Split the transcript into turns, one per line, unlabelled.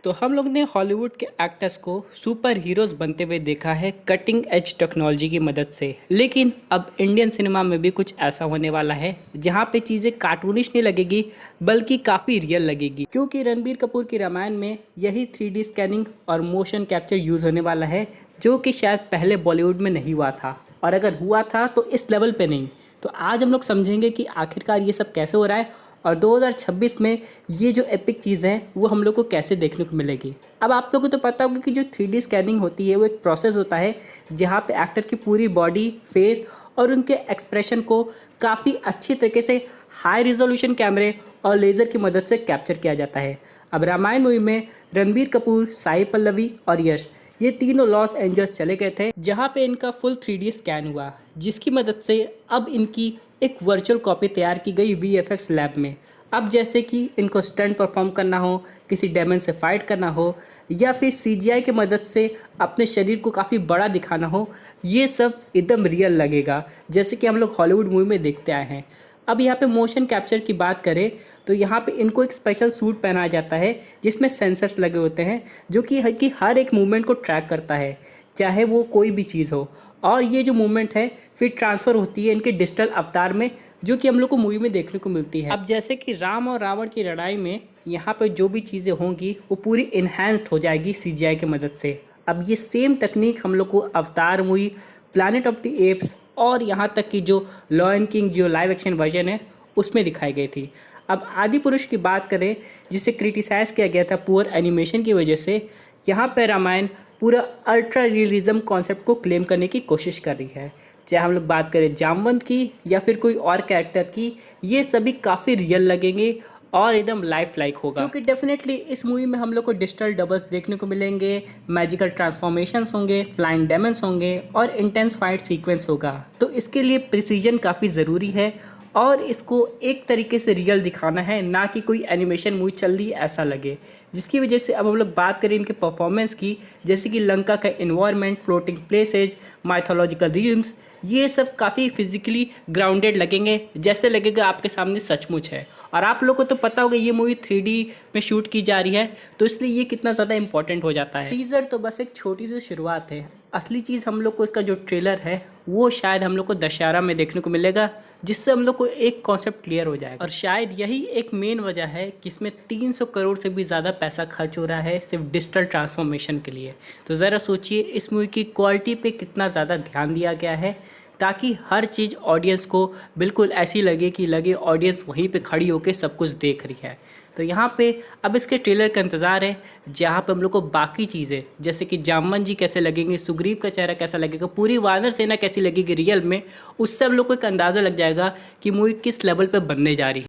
तो हम लोग ने हॉलीवुड के एक्टर्स को सुपर हीरोज बनते हुए देखा है कटिंग एज टेक्नोलॉजी की मदद से। लेकिन अब इंडियन सिनेमा में भी कुछ ऐसा होने वाला है जहाँ पे चीज़ें कार्टूनिश नहीं लगेगी बल्कि काफ़ी रियल लगेगी, क्योंकि रणबीर कपूर की रामायण में यही 3D स्कैनिंग और मोशन कैप्चर यूज़ होने वाला है, जो कि शायद पहले बॉलीवुड में नहीं हुआ था, और अगर हुआ था तो इस लेवल पे नहीं। तो आज हम लोग समझेंगे कि आखिरकार ये सब कैसे हो रहा है और 2026 में ये जो एपिक चीज़ है वो हम लोग को कैसे देखने को मिलेगी। अब आप लोगों को तो पता होगा कि जो 3D स्कैनिंग होती है वो एक प्रोसेस होता है जहाँ पे एक्टर की पूरी बॉडी, फेस और उनके एक्सप्रेशन को काफ़ी अच्छी तरीके से हाई रिजोल्यूशन कैमरे और लेज़र की मदद से कैप्चर किया जाता है। अब रामायण मूवी में रणबीर कपूर, साई पल्लवी और यश ये तीनों लॉस एंजल्स चले गए थे, जहाँ पे इनका फुल 3D स्कैन हुआ, जिसकी मदद से अब इनकी एक वर्चुअल कॉपी तैयार की गई VFX लैब में। अब जैसे कि इनको स्टंट परफॉर्म करना हो, किसी डेमन से फाइट करना हो, या फिर CGI की मदद से अपने शरीर को काफ़ी बड़ा दिखाना हो, ये सब एकदम रियल लगेगा, जैसे कि हम लोग हॉलीवुड मूवी में देखते आए हैं। अब यहाँ पे मोशन कैप्चर की बात करें तो यहाँ पे इनको एक स्पेशल सूट पहनाया जाता है जिसमें सेंसर्स लगे होते हैं, जो कि हर एक मूवमेंट को ट्रैक करता है, चाहे वो कोई भी चीज़ हो। और ये जो मूवमेंट है फिर ट्रांसफ़र होती है इनके डिजिटल अवतार में, जो कि हम लोग को मूवी में देखने को मिलती है। अब जैसे कि राम और रावण की लड़ाई में यहाँ पे जो भी चीज़ें होंगी वो पूरी इन्हांस्ड हो जाएगी CGI की मदद से। अब ये सेम तकनीक हम लोग को Avatar movie, planet of the apps और यहाँ तक कि जो लॉयन किंग जो लाइव एक्शन वर्जन है उसमें दिखाई गई थी। अब आदि पुरुष की बात करें, जिसे क्रिटिसाइज़ किया गया था पुअर एनिमेशन की वजह से, यहाँ पर रामायण पूरा अल्ट्रा रियलिज्म कॉन्सेप्ट को क्लेम करने की कोशिश कर रही है। चाहे हम लोग बात करें जामवंत की या फिर कोई और कैरेक्टर की, ये सभी काफ़ी रियल लगेंगे और एकदम लाइफ लाइक होगा, क्योंकि डेफिनेटली इस मूवी में हम लोग को डिजिटल डबल्स देखने को मिलेंगे, मैजिकल ट्रांसफॉर्मेशंस होंगे, फ्लाइंग डेमन्स होंगे और इंटेंस फाइट सीक्वेंस होगा। तो इसके लिए प्रिसीजन काफ़ी ज़रूरी है और इसको एक तरीके से रियल दिखाना है, ना कि कोई एनिमेशन मूवी चल रही है ऐसा लगे। जिसकी वजह से अब हम लोग बात करें इनके परफॉर्मेंस की, जैसे कि लंका का environment, floating places, mythological reels, ये सब काफ़ी फिजिकली ग्राउंडेड लगेंगे, जैसे लगेगा आपके सामने सचमुच है। और आप लोगों को तो पता होगा ये मूवी 3D में शूट की जा रही है, तो इसलिए ये कितना ज़्यादा इंपॉर्टेंट हो जाता है। टीज़र तो बस एक छोटी सी शुरुआत है, असली चीज़ हम लोग को इसका जो ट्रेलर है वो शायद हम लोग को दशहरा में देखने को मिलेगा, जिससे हम लोग को एक कॉन्सेप्ट क्लियर हो जाएगा। और शायद यही एक मेन वजह है कि इसमें 300 करोड़ से भी ज़्यादा पैसा खर्च हो रहा है सिर्फ डिजिटल ट्रांसफॉर्मेशन के लिए। तो ज़रा सोचिए इस मूवी की क्वालिटी पे कितना ज़्यादा ध्यान दिया गया है, ताकि हर चीज़ ऑडियंस को बिल्कुल ऐसी लगे कि लगे ऑडियंस वहीं पे खड़ी होकर सब कुछ देख रही है। तो यहाँ पे अब इसके ट्रेलर का इंतज़ार है, जहाँ पे हम लोग को बाकी चीज़ें जैसे कि जामवन जी कैसे लगेंगे, सुग्रीव का चेहरा कैसा लगेगा, पूरी वानर सेना कैसी लगेगी रियल में, उससे हम लोग को एक अंदाज़ा लग जाएगा कि मूवी किस लेवल पे बनने जा रही है।